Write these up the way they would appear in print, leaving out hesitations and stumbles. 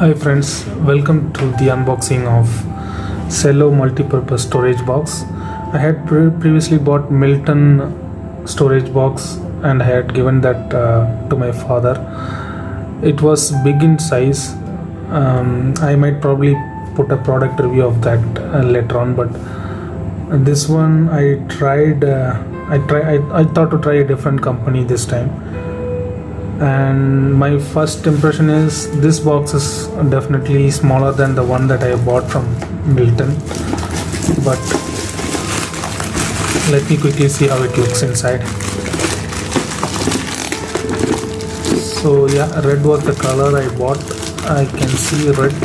Hi friends, welcome to the unboxing of Cello multi-purpose storage box. I had previously bought MILTON storage box and I had given that to my father. It was big in size. I might probably put a product review of that later on, but this one I tried. I thought to try a different company this time, and my first impression is this box is definitely smaller than the one that I bought from MILTON. But let me quickly see how it looks inside. So yeah, red was the color I bought. I can see red.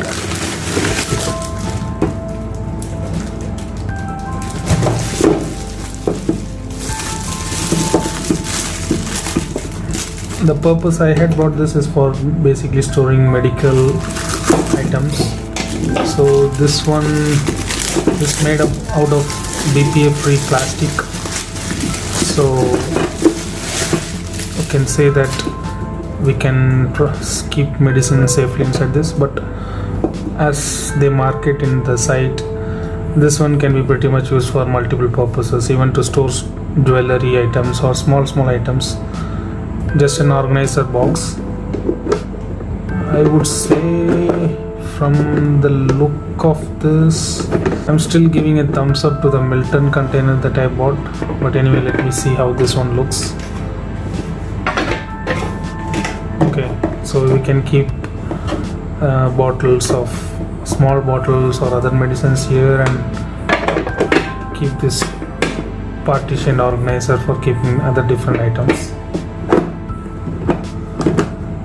The purpose I had bought this is for basically storing medical items. So this one is made up out of BPA free plastic, so you can say that we can keep medicine safely inside this. But as they market in the site, this one can be pretty much used for multiple purposes, even to store jewelry items or small items. Just an organizer box. I would say from the look of this, I'm still giving a thumbs up to the MILTON container that I bought. But anyway, let me see how this one looks. Okay, so we can keep bottles of small bottles or other medicines here, and keep this partition organizer for keeping other different items.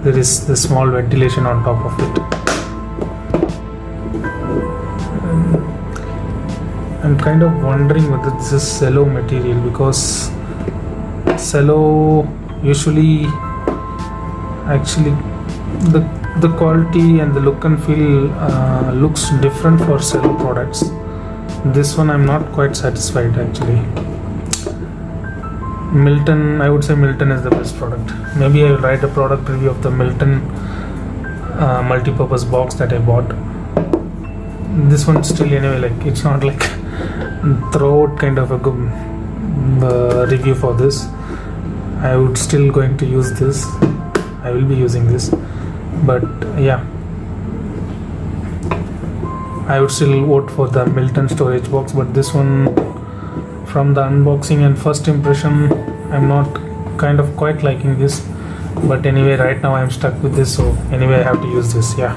There is the small ventilation on top of it. I'm kind of wondering whether this is cello material, because cello usually actually the quality and the look and feel looks different for cello products. This one I'm not quite satisfied actually. MILTON, I would say MILTON is the best product. Maybe I will write a product review of the MILTON multi-purpose box that I bought. This one still anyway, like it's not like throat kind of a good review for this. I would still going to use this. I will be using this, but yeah, I would still vote for the MILTON storage box. But this one, from the unboxing and first impression, I'm not kind of quite liking this. But anyway, right now I'm stuck with this, so anyway I have to use this. Yeah.